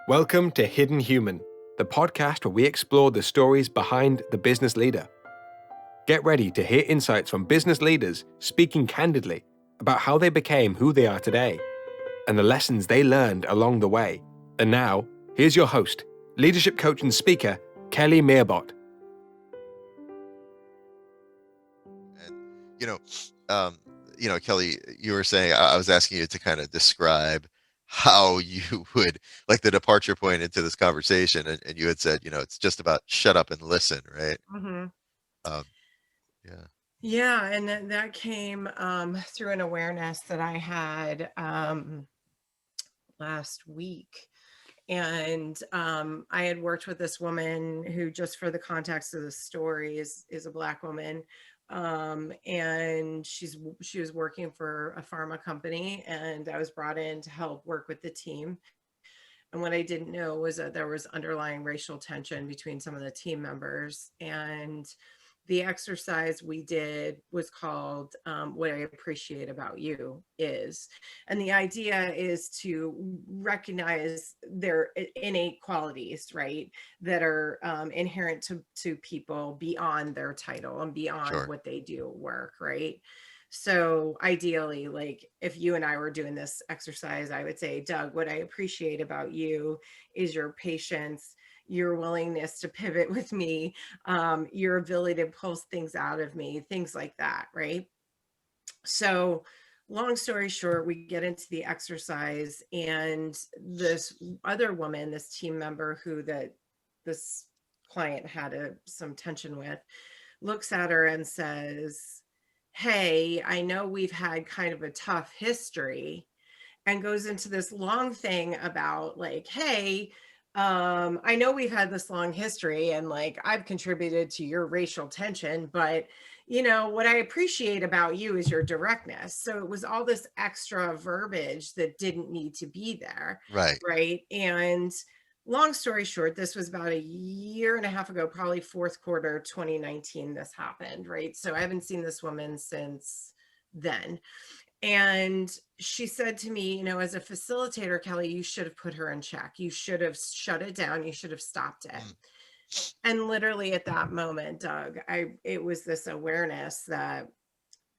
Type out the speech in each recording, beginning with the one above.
Welcome to Hidden Human, the podcast where we explore the stories behind the business leader. Get ready to hear insights from business leaders speaking candidly about how they became who they are today and the lessons they learned along the way. And now, here's your host, leadership coach and speaker, Kelly Meerbot. And Kelly, you were saying, I was asking you to kind of describe how you would like the departure point into this conversation, and you had said, it's just about shut up and listen, right? Mm-hmm. Um, yeah. Yeah, and that came through an awareness that I had last week. And I had worked with this woman who, just for the context of the story, is a Black woman. And she was working for a pharma company, and I was brought in to help work with the team. And what I didn't know was that there was underlying racial tension between some of the team members. And the exercise we did was called What I Appreciate About You Is. And the idea is to recognize their innate qualities, right, that are inherent to people beyond their title and beyond Sure. what they do at work, right? So ideally, like if you and I were doing this exercise, I would say, Doug, what I appreciate about you is your patience, your willingness to pivot with me, your ability to pull things out of me, things like that, right? So long story short, we get into the exercise, and this other woman, this team member this client had some tension with, looks at her and says, hey, I know we've had kind of a tough history, and goes into this long thing about like, hey, I know we've had this long history and like I've contributed to your racial tension, but what I appreciate about you is your directness. So it was all this extra verbiage that didn't need to be there. Right. Right. And long story short, this was about a year and a half ago, probably fourth quarter 2019, this happened. Right. So I haven't seen this woman since then. And she said to me, as a facilitator, Kelly, you should have put her in check. You should have shut it down. You should have stopped it. Mm. And literally at that moment, Doug, it was this awareness that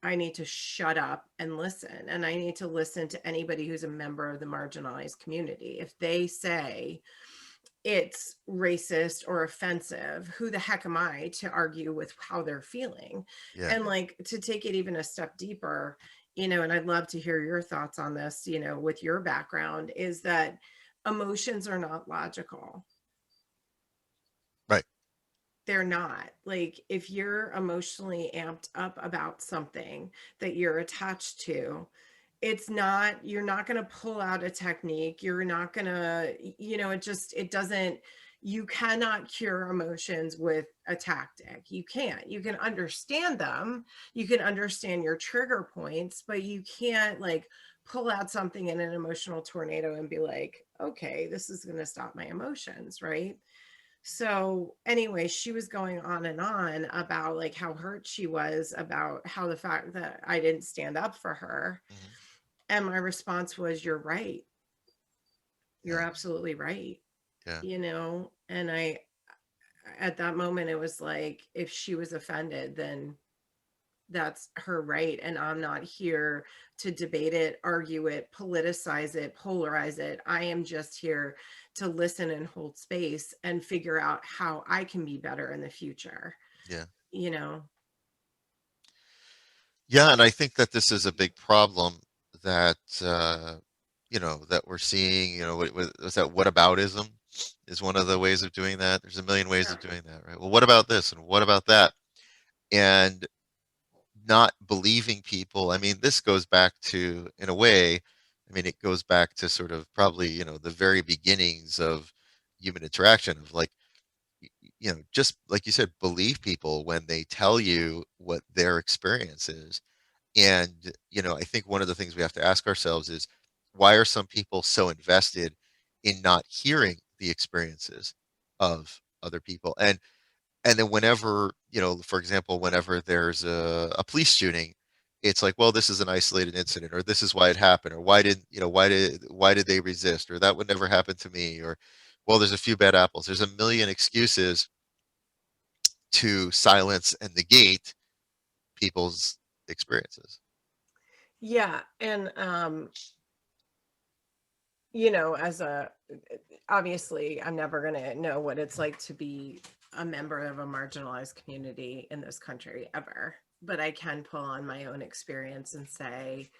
I need to shut up and listen. And I need to listen to anybody who's a member of the marginalized community. If they say it's racist or offensive, who the heck am I to argue with how they're feeling? Yeah. And like, to take it even a step deeper, and I'd love to hear your thoughts on this, with your background, is that emotions are not logical. Right. They're not. Like, if you're emotionally amped up about something that you're attached to, you're not going to pull out a technique. You're not going to, it doesn't, you cannot cure emotions with a tactic. You can't. You can understand them. You can understand your trigger points, but you can't like pull out something in an emotional tornado and be like, okay, this is going to stop my emotions, right? So anyway, she was going on and on about like how hurt she was about how the fact that I didn't stand up for her. Hmm. And my response was, you're right. You're Yeah. absolutely right. Yeah. And at that moment, it was like, if she was offended, then that's her right. And I'm not here to debate it, argue it, politicize it, polarize it. I am just here to listen and hold space and figure out how I can be better in the future. Yeah. You know, Yeah. And I think that this is a big problem that, that we're seeing, was that whataboutism is one of the ways of doing that. There's a million ways yeah. of doing that, right? Well, what about this and what about that? And not believing people. I mean, this goes back to, in a way, I mean, it goes back to sort of probably, the very beginnings of human interaction of like, just like you said, believe people when they tell you what their experience is. And, I think one of the things we have to ask ourselves is why are some people so invested in not hearing the experiences of other people? And then whenever, for example, whenever there's a police shooting, it's like, well, this is an isolated incident, or this is why it happened, or why did they resist, or that would never happen to me, or well, there's a few bad apples. There's a million excuses to silence and negate people's experiences. Yeah. And, as obviously, I'm never going to know what it's like to be a member of a marginalized community in this country ever. But I can pull on my own experience and say,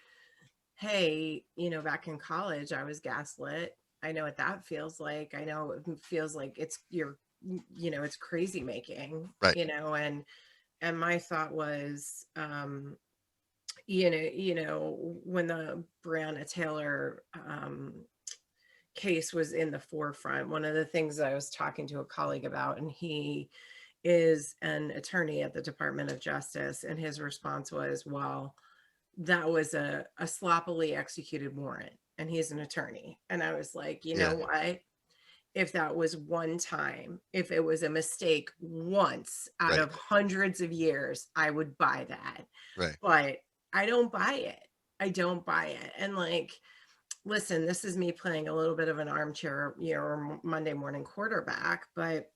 hey, back in college, I was gaslit. I know what that feels like. I know it feels like it's crazy making, Right. And my thought was, when the Breonna Taylor case was in the forefront, one of the things I was talking to a colleague about, and he is an attorney at the Department of Justice, and his response was, well, that was a sloppily executed warrant, and he's an attorney. And I was like, you Yeah. know what? If that was one time, if it was a mistake once out Right. of hundreds of years, I would buy that. Right. But I don't buy it. I don't buy it. And like, listen, this is me playing a little bit of an armchair, or Monday morning quarterback, but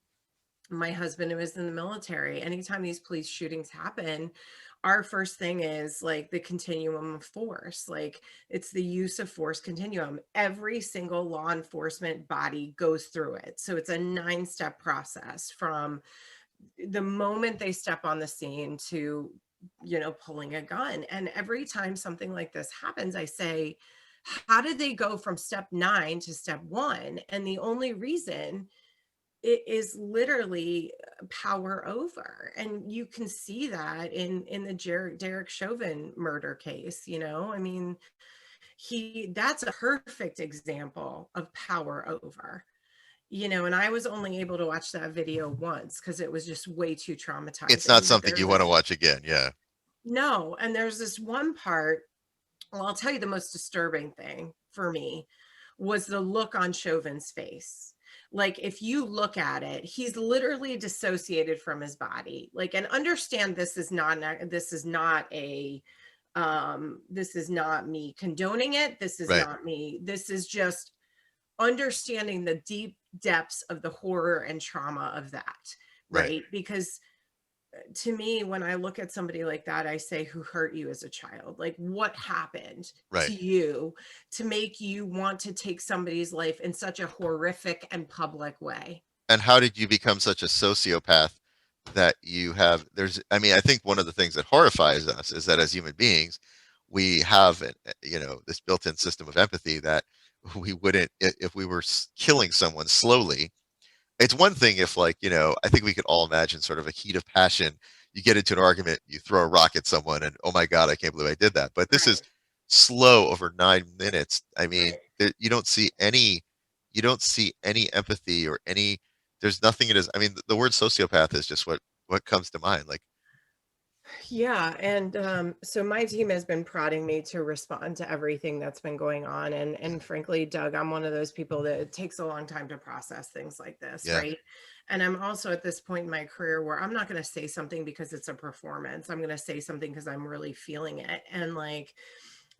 my husband, who is in the military, anytime these police shootings happen, our first thing is like the continuum of force. Like, it's the use of force continuum. Every single law enforcement body goes through it. So it's a 9-step process from the moment they step on the scene to, pulling a gun. And every time something like this happens, I say, how did they go from step 9 to step 1? And the only reason, it is literally power over. And you can see that in the Derek Chauvin murder case. I mean, that's a perfect example of power over. And I was only able to watch that video once because it was just way too It's not traumatizing. But something you want to watch again. Yeah. no, and there's this one part. Well, I'll tell you, the most disturbing thing for me was the look on Chauvin's face. Like, if you look at it, he's literally dissociated from his body. Like, and understand, this is not me condoning it. This is Right. not me. This is just understanding the deep depths of the horror and trauma of that. Right. Right? Because to me, when I look at somebody like that, I say, who hurt you as a child? Like, what happened Right. to you to make you want to take somebody's life in such a horrific and public way? And how did you become such a sociopath that you have I mean, I think one of the things that horrifies us is that as human beings, we have this built-in system of empathy that we wouldn't if we were killing someone slowly. It's one thing if, like, I think we could all imagine sort of a heat of passion. You get into an argument, you throw a rock at someone, and oh my God, I can't believe I did that. But this is Right. slow over 9 minutes. I mean, Right. you don't see any empathy or any. There's nothing. It is. I mean, the word sociopath is just what comes to mind. Like, Yeah. And so my team has been prodding me to respond to everything that's been going on. And frankly, Doug, I'm one of those people that it takes a long time to process things like this, yeah, right? And I'm also at this point in my career where I'm not going to say something because it's a performance. I'm going to say something because I'm really feeling it. And like,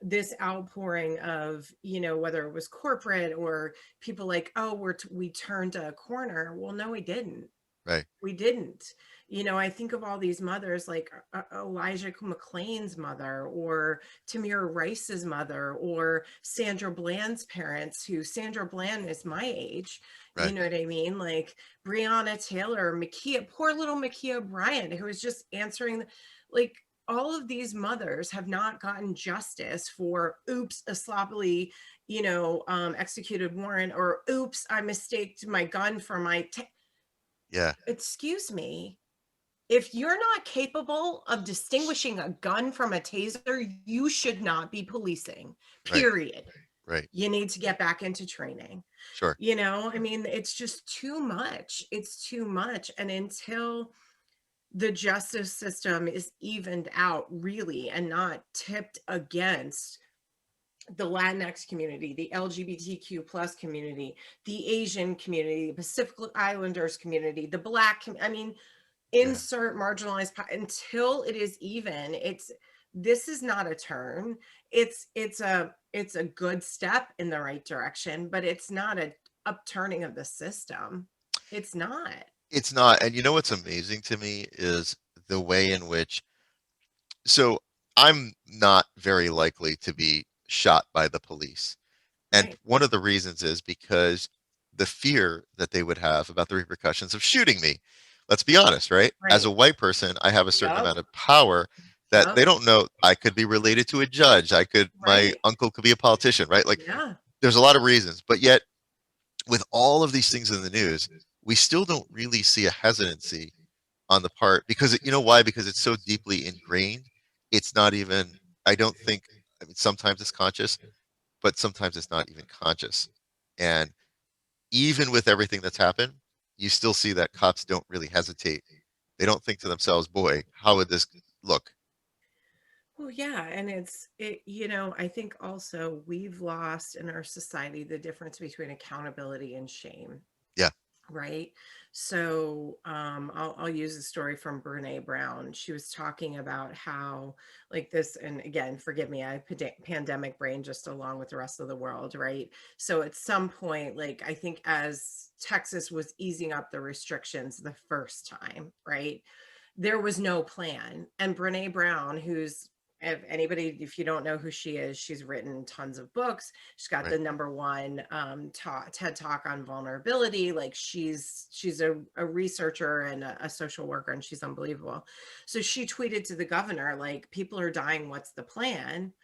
this outpouring of, whether it was corporate or people like, oh, we turned a corner. Well, no, we didn't. right, We didn't. I think of all these mothers, like Elijah McClain's mother, or Tamir Rice's mother, or Sandra Bland's parents, who Sandra Bland is my age. You right, know what I mean? Like Breonna Taylor, poor little Makia Bryant, who was just answering, like, all of these mothers have not gotten justice for, oops, a sloppily, executed warrant, or oops, I mistaked my gun for my yeah, excuse me. If you're not capable of distinguishing a gun from a taser, you should not be policing, right, period. right, You need to get back into training. sure, I mean, it's just too much. It's too much. And until the justice system is evened out, really, and not tipped against the Latinx community, the LGBTQ plus community, the Asian community, the Pacific Islanders community, the Black, I mean, yeah, insert marginalized until it is even, this is not a turn. It's a good step in the right direction, but it's not a upturning of the system. It's not. It's not. And you know what's amazing to me is the way in which, so I'm not very likely to be shot by the police. And Right. one of the reasons is because the fear that they would have about the repercussions of shooting me. Let's be honest, right? As a Right. white person, I have a certain Yep. amount of power that Yep. they don't know. I could be related to a judge. My Right. uncle could be a politician, right? Like Yeah. there's a lot of reasons. But yet, with all of these things in the news, we still don't really see a hesitancy on the part, because you know why? Because it's so deeply ingrained. It's not even, I don't think, I mean, sometimes it's conscious, but sometimes it's not even conscious. And even with everything that's happened, you still see that cops don't really hesitate. They don't think to themselves, boy, how would this look? Well, yeah, and I think also we've lost in our society the difference between accountability and shame. Yeah. Right. So I'll use a story from Brene Brown. She was talking about how, like this, and again, forgive me, I have pandemic brain just along with the rest of the world. Right. So at some point, like I think as Texas was easing up the restrictions the first time, right, there was no plan. And Brene Brown, who's, if you don't know who she is, she's written tons of books. She's got Right. the number one TED talk on vulnerability. Like she's a researcher and a social worker, and she's unbelievable. So she tweeted to the governor, like, people are dying, what's the plan?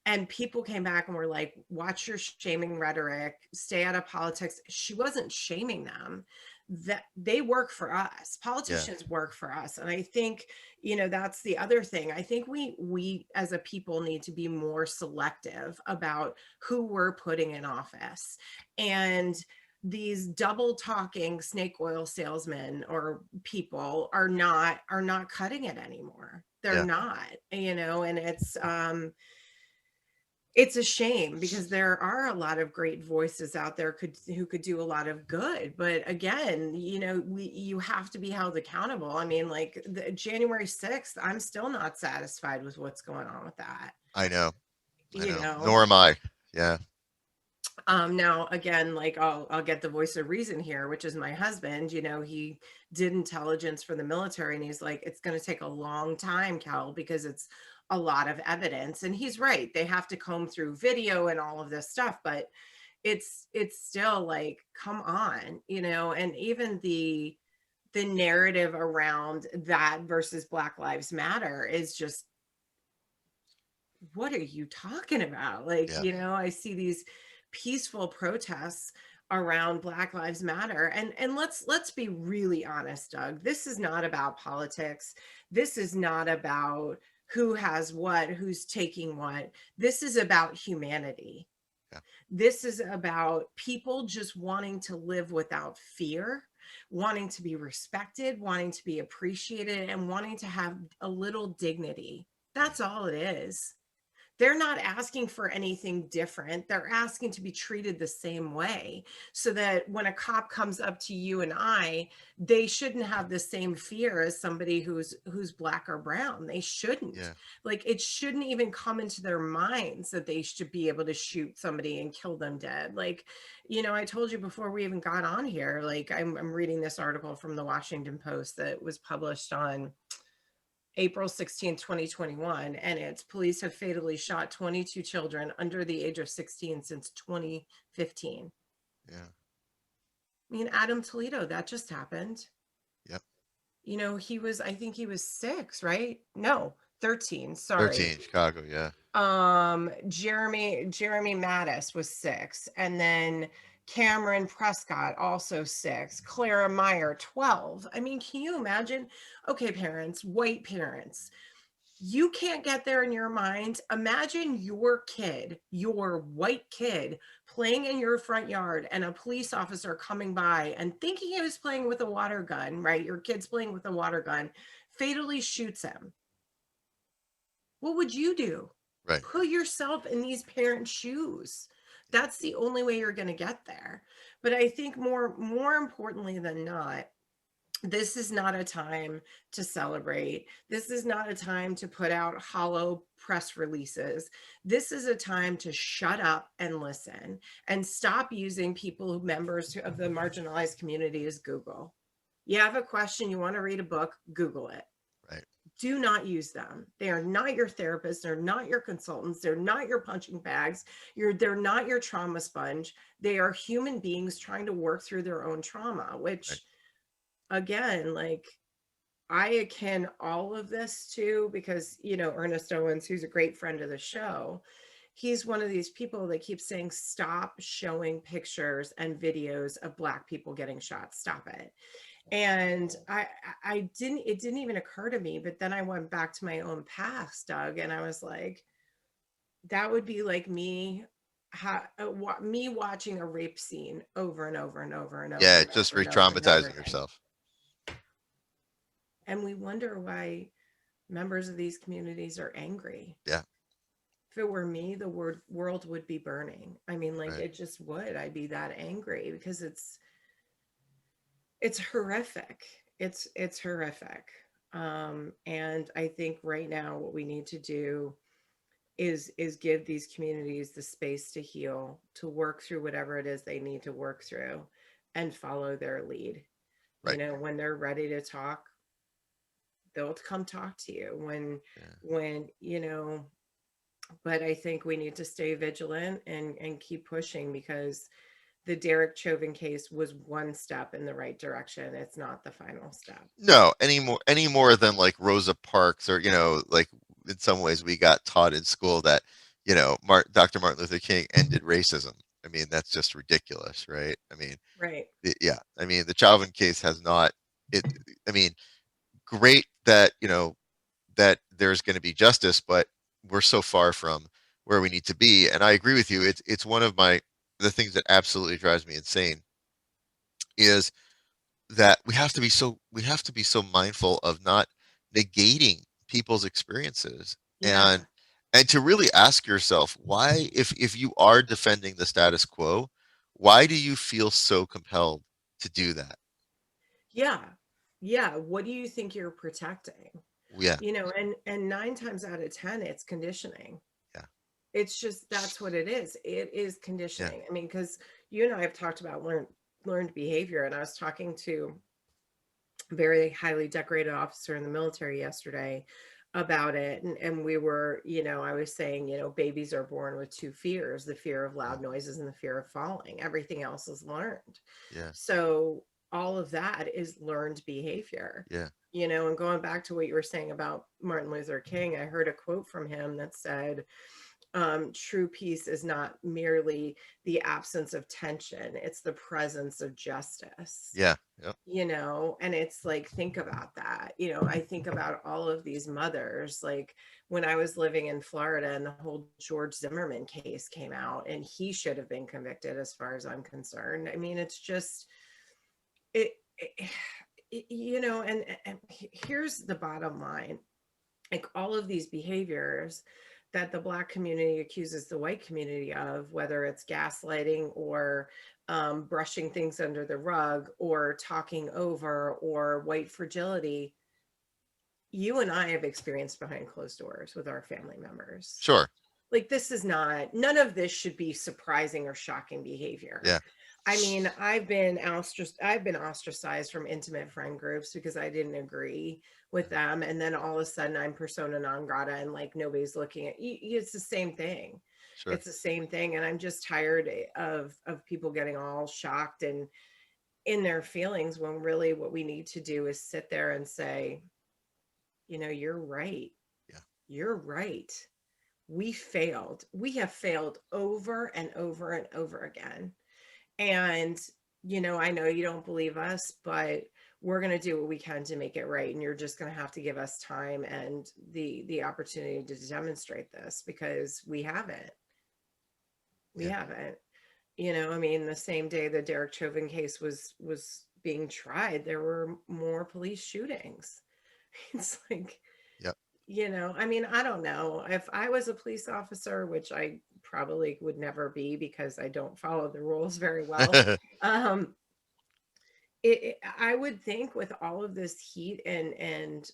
And people came back and were like, watch your shaming rhetoric, stay out of politics. She wasn't shaming them. That they work for us. Yeah. Politicians work for us. And I think, that's the other thing. I think we as a people need to be more selective about who we're putting in office. And these double talking snake oil salesmen or people are not cutting it anymore. They're Yeah. not, and it's a shame because there are a lot of great voices out there who could do a lot of good. But again, you have to be held accountable. I mean, like the January 6th, I'm still not satisfied with what's going on with that. I know. I You know. know, Nor am I. Yeah. now again, like I'll get the voice of reason here, which is my husband. He did intelligence for the military, and he's like, it's going to take a long time, Cal, because it's a lot of evidence. And he's right, they have to comb through video and all of this stuff, but it's still like, come on. And even the narrative around that versus Black Lives Matter is just, what are you talking about? Like, Yeah. I see these peaceful protests around Black Lives Matter. And let's be really honest, Doug. This is not about politics. This is not about who has what, who's taking what. This is about humanity. Yeah. This is about people just wanting to live without fear, wanting to be respected, wanting to be appreciated, and wanting to have a little dignity. Right. That's all it is. They're not asking for anything different. They're asking to be treated the same way, so that when a cop comes up to you and I, they shouldn't have the same fear as somebody who's black or brown. They shouldn't. Yeah. Like, it shouldn't even come into their minds that they should be able to shoot somebody and kill them dead. Like, I told you before we even got on here, like I'm reading this article from the Washington Post that was published on April 16th, 2021, and it's police have fatally shot 22 children under the age of 16 since 2015. Yeah. I mean, Adam Toledo, that just happened. Yep. I think he was 6, right? No, 13, sorry. 13, Chicago. Yeah. Jeremy Mattis was 6, and then Cameron Prescott also 6, Clara Meyer 12. I mean, can you imagine? Okay, parents, white parents, you can't get there in your mind. Imagine your kid, your white kid, playing in your front yard and a police officer coming by and thinking he was playing with a water gun, right? Your kid's playing with a water gun, fatally shoots him. What would you do? Right. Put yourself in these parents' shoes. That's the only way you're going to get there. But I think more importantly than not, This is not a time to celebrate. This is not a time to put out hollow press releases. This is a time to shut up and listen and stop using people, members of the marginalized community, as Google. You have a question, you want to read a book, Google it. Right. Do not use them. They are not your therapists. They're not your consultants. They're not your punching bags. They're not your trauma sponge. They are human beings trying to work through their own trauma, which, Right. again, like, I akin all of this to, because, Ernest Owens, who's a great friend of the show, he's one of these people that keeps saying, stop showing pictures and videos of Black people getting shot. Stop it. And it didn't even occur to me, but then I went back to my own past, Doug, and I was like, that would be like me, me watching a rape scene over and over and over and over Yeah, and just over and over and over re-traumatizing again. yourself. And we wonder why members of these communities are angry. Yeah. If it were me, the world would be burning. I mean, like, Right. it just would. I'd be that angry because it's horrific. It's horrific. And I think right now what we need to do is give these communities the space to heal, to work through whatever it is they need to work through, and follow their lead. Right. When they're ready to talk, they'll come talk to you. When but I think we need to stay vigilant and keep pushing, because the Derek Chauvin case was one step in the right direction. It's not the final step. No, any more than like Rosa Parks, or like in some ways we got taught in school that Dr. Martin Luther King ended racism. I mean, that's just ridiculous, right? I mean, Right. yeah. I mean, the Chauvin case has not. It. I mean, great that that there's going to be justice, but we're so far from where we need to be. And I agree with you. It's one of the things that absolutely drives me insane is that we have to be so mindful of not negating people's experiences, Yeah. and to really ask yourself why, if you are defending the status quo, why do you feel so compelled to do that? Yeah. Yeah. What do you think you're protecting? Yeah. And 9 times out of 10, it's conditioning. Yeah. It's just, that's what it is. It is Yeah. conditioning. I mean, because you and I have talked about learned behavior, and I was talking to a very highly decorated officer in the military yesterday about it, and we were, I was saying, babies are born with two fears: the fear of Yeah. loud noises and the fear of falling. Everything else is learned. Yeah. So all of that is learned behavior. Yeah. And going back to what you were saying about Martin Luther King, I heard a quote from him that said, true peace is not merely the absence of tension, it's the presence of justice. Yeah. Yep. And it's like, think about that. I think about all of these mothers, like when I was living in Florida and the whole George Zimmerman case came out, and he should have been convicted as far as I'm concerned. I mean, it's just it, it and here's the bottom line. Like, all of these behaviors that the Black community accuses the white community of, whether it's gaslighting or brushing things under the rug or talking over or white fragility, you and I have experienced behind closed doors with our family members. Sure. Like, none of this should be surprising or shocking behavior. Yeah. I mean, I've been ostracized from intimate friend groups because I didn't agree with them, and then all of a sudden I'm persona non grata, and like nobody's looking at you. It's the same thing. Sure. It's the same thing, and I'm just tired of people getting all shocked and in their feelings, when really what we need to do is sit there and say, you're right. Yeah. You're right. We failed. We have failed over and over and over again. And, I know you don't believe us, but we're going to do what we can to make it right. And you're just going to have to give us time and the opportunity to demonstrate this, because we haven't. We Yeah. haven't. I mean, the same day the Derek Chauvin case was being tried, there were more police shootings. It's like, Yep. I mean, I don't know. If I was a police officer, which I probably would never be because I don't follow the rules very well, I would think with all of this heat and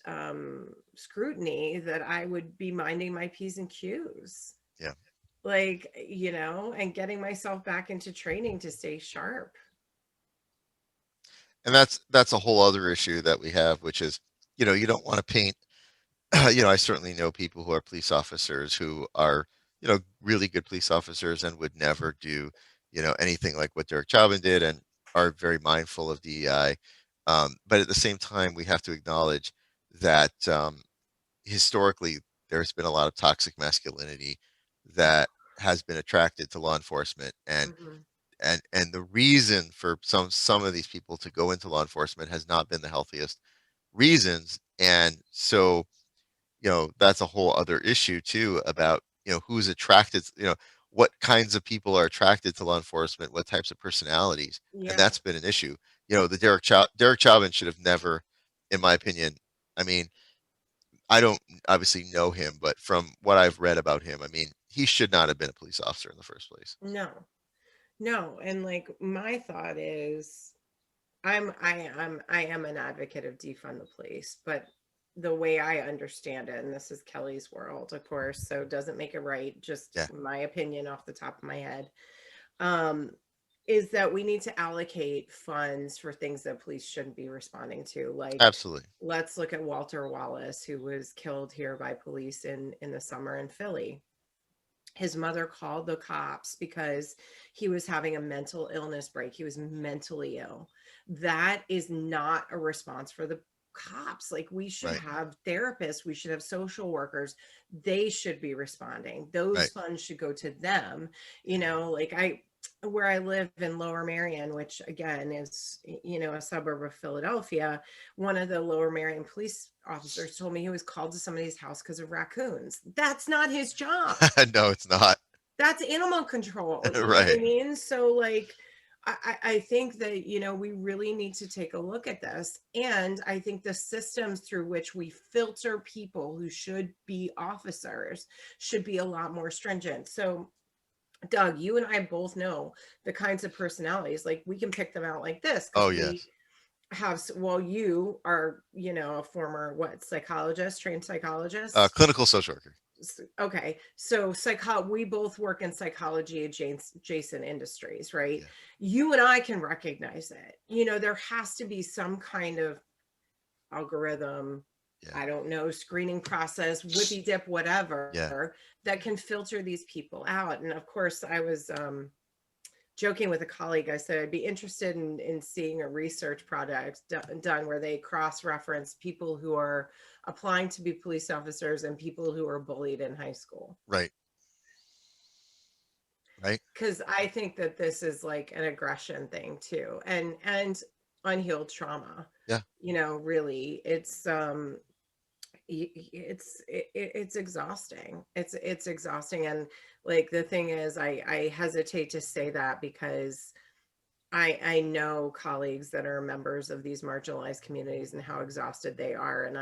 scrutiny that I would be minding my P's and Q's, Yeah. like, and getting myself back into training to stay sharp. And that's a whole other issue that we have, which is, you don't want to paint. I certainly know people who are police officers who are, really good police officers and would never do, anything like what Derek Chauvin did, and are very mindful of DEI. But at the same time, we have to acknowledge that historically there's been a lot of toxic masculinity that has been attracted to law enforcement, and Mhm. and the reason for some of these people to go into law enforcement has not been the healthiest reasons. And so, that's a whole other issue too, about, who's attracted, what kinds of people are attracted to law enforcement, what types of personalities. And Yeah. that's been an issue. The Derek Chauvin should have never, in my opinion, I mean, I don't obviously know him, but from what I've read about him, I mean, he should not have been a police officer in the first place. No. No. And like my thought is I am an advocate of defund the police, but the way I understand it, and this is Kelly's world, of course, so doesn't make it right, just Yeah, my opinion off the top of my head, um, is that we need to allocate funds for things that police shouldn't be responding to. Like, absolutely. let's look at Walter Wallace, who was killed here by police in the summer in Philly. His mother called the cops because he was having a mental illness break. He was mentally ill. That is not a response for the cops. Like, we should Right, have therapists, we should have social workers. They should be responding. right. Those funds should go to them. Like, where I live in Lower Marion, which again is, a suburb of Philadelphia, one of the Lower Marion police officers told me he was called to somebody's house because of raccoons. That's not his job. No, it's not. That's animal control. You know what I Right. mean? So, like, I think that, we really need to take a look at this. And I think the systems through which we filter people who should be officers should be a lot more stringent. So, Doug, you and I both know the kinds of personalities, like, we can pick them out like this Oh, because we yes. have, well, you are, a former, what, psychologist, trained psychologist. Clinical social worker. Okay, so we both work in psychology adjacent industries, right? Yeah, You and I can recognize it. There has to be some kind of algorithm, yeah, I don't know, screening process, whippy dip, yeah. whatever, that can filter these people out. And of course, I was joking with a colleague. I said I'd be interested in seeing a research project done where they cross-reference people who are applying to be police officers and people who are bullied in high school. Right, right. Because I think that this is like an aggression thing too, and unhealed trauma. Yeah, Really, it's exhausting. It's exhausting. And like, the thing is, I hesitate to say that because I know colleagues that are members of these marginalized communities and how exhausted they are. And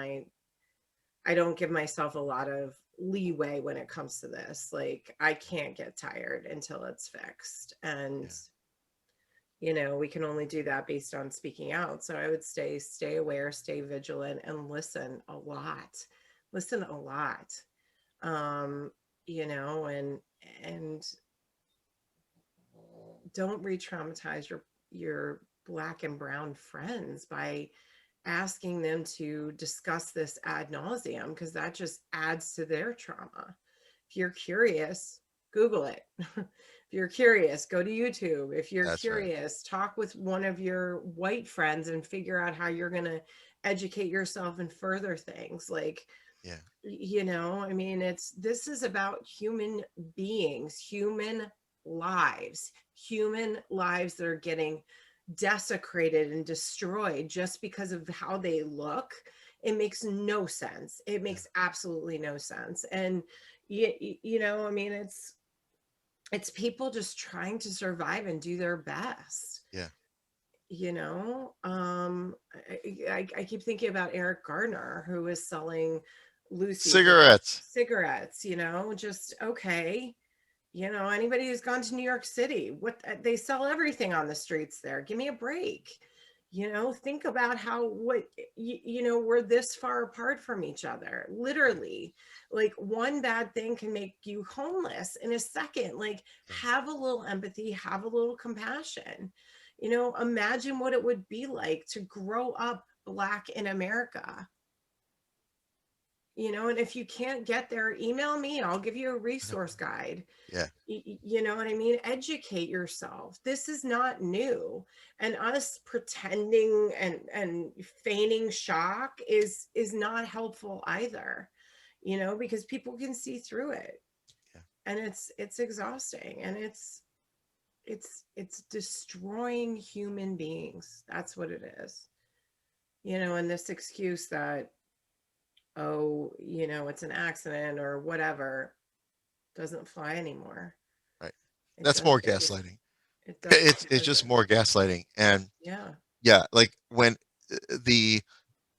I don't give myself a lot of leeway when it comes to this. Like, I can't get tired until it's fixed. And, yeah. we can only do that based on speaking out. So I would stay aware, stay vigilant, and listen a lot. Listen a lot. Um, and don't re-traumatize your Black and brown friends by asking them to discuss this ad nauseum, because that just adds to their trauma. If you're curious, Google it. If you're curious, go to YouTube. If you're That's right. curious, talk with one of your white friends and figure out how you're going to educate yourself and further things. Like, Yeah, I mean, this is about human beings, human lives that are getting desecrated and destroyed just because of how they look. It makes no sense. It yeah, makes absolutely no sense. And I mean, it's people just trying to survive and do their best. yeah. I keep thinking about Eric Gardner, who is selling Lucy's Cigarettes. cigarettes. Just okay. Anybody who's gone to New York City, what they sell everything on the streets there. Give me a break. Think about we're this far apart from each other, literally. Like, one bad thing can make you homeless in a second. Like, have a little empathy, have a little compassion. Imagine what it would be like to grow up Black in America. And if you can't get there, email me. I'll give you a resource guide. Yeah. You know what I mean? Educate yourself. This is not new. And us pretending and feigning shock is not helpful either, because people can see through it. Yeah. And it's exhausting, and it's destroying human beings. That's what it is. And this excuse that, oh, it's an accident or whatever, doesn't fly anymore. Right. That's more gaslighting. It's just more gaslighting. And yeah, like when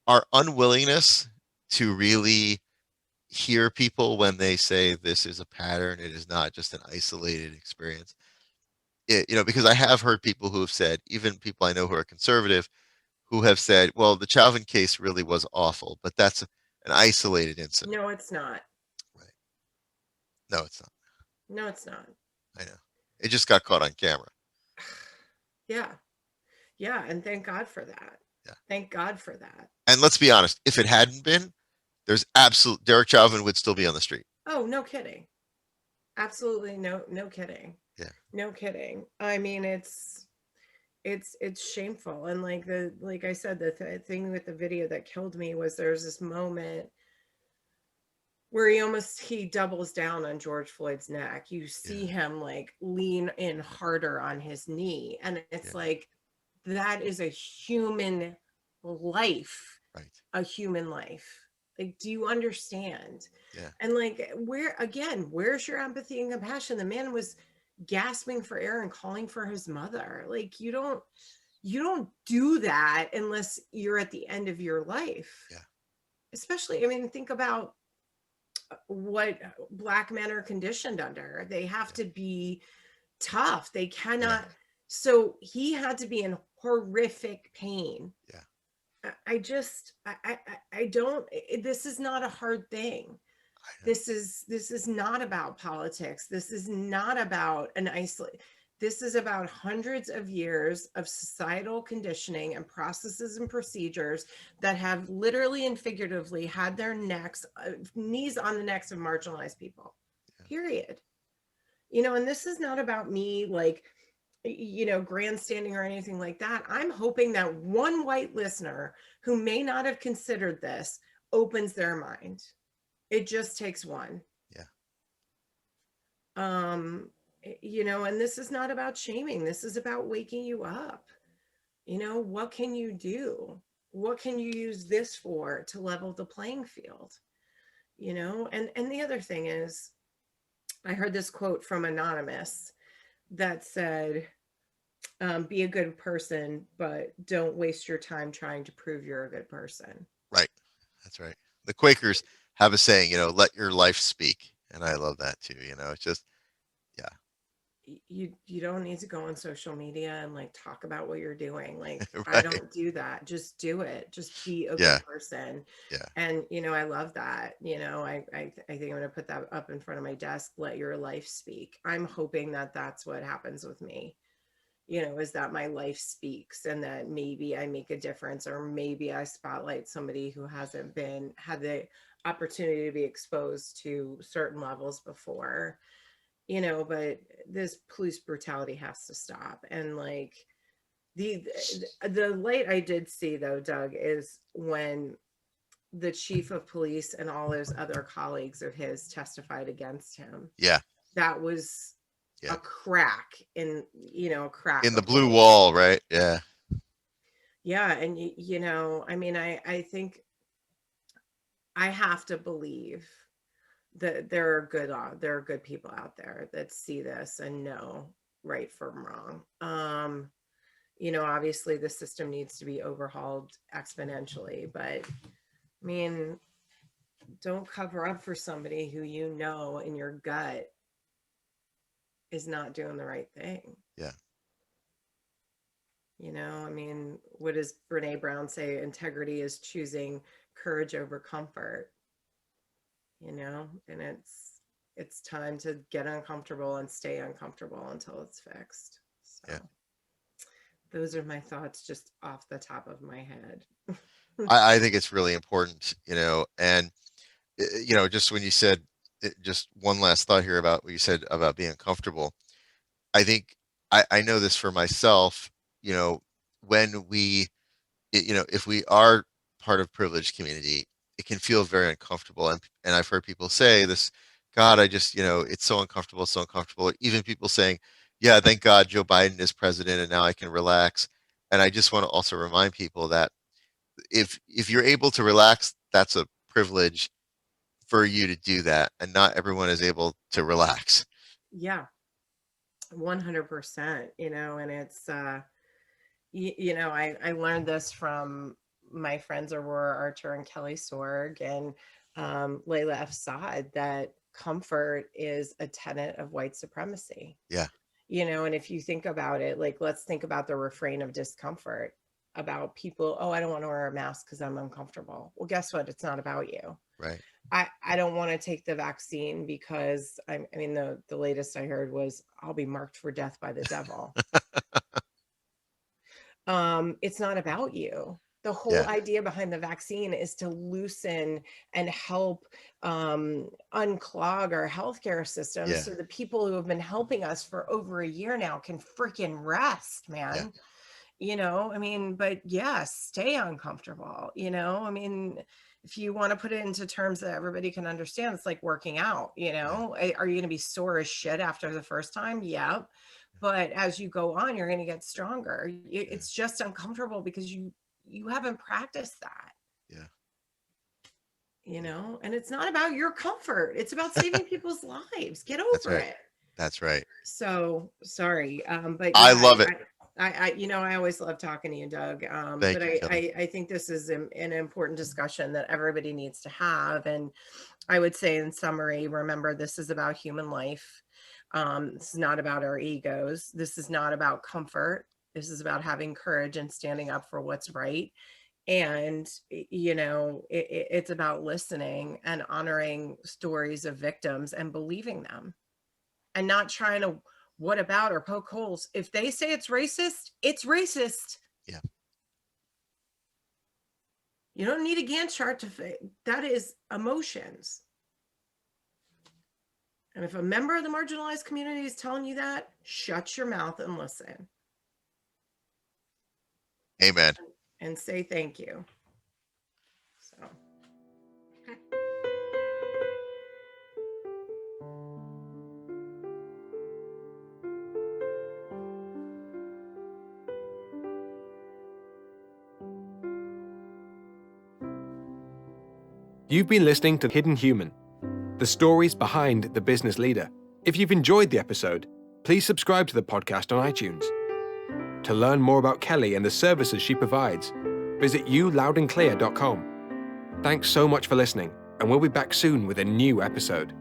our unwillingness to really hear people when they say this is a pattern, it is not just an isolated experience. Because I have heard people who have said, even people I know who are conservative, who have said, well, the Chauvin case really was awful, but that's an isolated incident. No, it's not. Right. No, it's not. No, it's not. I know. It just got caught on camera. Yeah. Yeah. And thank God for that. Yeah. Thank God for that. And let's be honest, if it hadn't been, Derek Chauvin would still be on the street. Oh, no kidding. Absolutely. No kidding. Yeah. No kidding. I mean, it's shameful. And like I said, the thing with the video that killed me was there's this moment where he doubles down on George Floyd's neck. You see him like lean in harder on his knee. And it's like, that is a human life. Right. A human life. Like, do you understand? Yeah. And like, where's your empathy and compassion? The man was gasping for air and calling for his mother. Like, you don't do that unless you're at the end of your life. Yeah. Especially, I mean, think about what Black men are conditioned under. They have to be tough. They cannot. Yeah. So he had to be in horrific pain. Yeah. I don't, this is not a hard thing. This is not about politics. This is not about this is about hundreds of years of societal conditioning and processes and procedures that have literally and figuratively had their knees on the necks of marginalized people, period. And this is not about me, like, grandstanding or anything like that. I'm hoping that one white listener who may not have considered this opens their mind. It just takes one. Yeah. And this is not about shaming. This is about waking you up. What can you do? What can you use this for to level the playing field? And the other thing is, I heard this quote from Anonymous that said, be a good person, but don't waste your time trying to prove you're a good person. Right. That's right. The Quakers have a saying, let your life speak. And I love that too. It's just, you don't need to go on social media and like talk about what you're doing. Like, right. I don't do that. Just do it. Just be a good person. Yeah. And, I love that. I think I'm going to put that up in front of my desk. Let your life speak. I'm hoping that that's what happens with me. Is that my life speaks, and that maybe I make a difference, or maybe I spotlight somebody who hasn't had the opportunity to be exposed to certain levels before, but this police brutality has to stop. And like the light I did see though, Doug, is when the chief of police and all those other colleagues of his testified against him. Yeah. That was a crack in, a crack in the blue wall, right? Yeah. Yeah. And, I mean, I think I have to believe that there are good people out there that see this and know right from wrong. Obviously the system needs to be overhauled exponentially, but I mean, don't cover up for somebody who in your gut is not doing the right thing. Yeah. I mean, what does Brene Brown say? Integrity is choosing courage over comfort, and it's time to get uncomfortable and stay uncomfortable until it's fixed. So Yeah. those are my thoughts just off the top of my head. I think it's really important, and just when you said, just one last thought here about what you said about being uncomfortable. I think I know this for myself, when we, if we are part of privileged community, it can feel very uncomfortable. And I've heard people say this, God, I just, it's so uncomfortable, so uncomfortable. Even people saying, yeah, thank God Joe Biden is president and now I can relax. And I just want to also remind people that if you're able to relax, that's a privilege for you to do that. And not everyone is able to relax. Yeah, 100%, and it's, I learned this from my friends Aurora Archer and Kelly Sorg and Layla F. Saad, that comfort is a tenet of white supremacy. Yeah. And if you think about it, like, let's think about the refrain of discomfort about people. Oh, I don't want to wear a mask because I'm uncomfortable. Well, guess what? It's not about you. Right. I don't want to take the vaccine because I mean, the latest I heard was I'll be marked for death by the devil. It's not about you. The whole Yeah. idea behind the vaccine is to loosen and help unclog our healthcare system, Yeah. so the people who have been helping us for over a year now can freaking rest, man. I mean, but yeah, stay uncomfortable. I mean, if you want to put it into terms that everybody can understand, it's like working out. Are you going to be sore as shit after the first time? Yeah. But as you go on, you're going to get stronger. It's just uncomfortable because you haven't practiced that. Yeah. And it's not about your comfort. It's about saving people's lives. Get over it. That's right. So sorry. But I yeah, love it. I always love talking to you, Doug. Thank But you, Kelly. I think this is an important discussion that everybody needs to have. And I would say, in summary, remember, this is about human life. This is not about our egos. This is not about comfort. This is about having courage and standing up for what's right. And, it's about listening and honoring stories of victims and believing them, and not trying to what about or poke holes. If they say it's racist, it's racist. Yeah. You don't need a Gantt chart that is emotions. And if a member of the marginalized community is telling you that, shut your mouth and listen. Amen. And say thank you. So. You've been listening to Hidden Human, the stories behind the business leader. If you've enjoyed the episode, please subscribe to the podcast on iTunes. To learn more about Kelly and the services she provides, visit youloudandclear.com. Thanks so much for listening, and we'll be back soon with a new episode.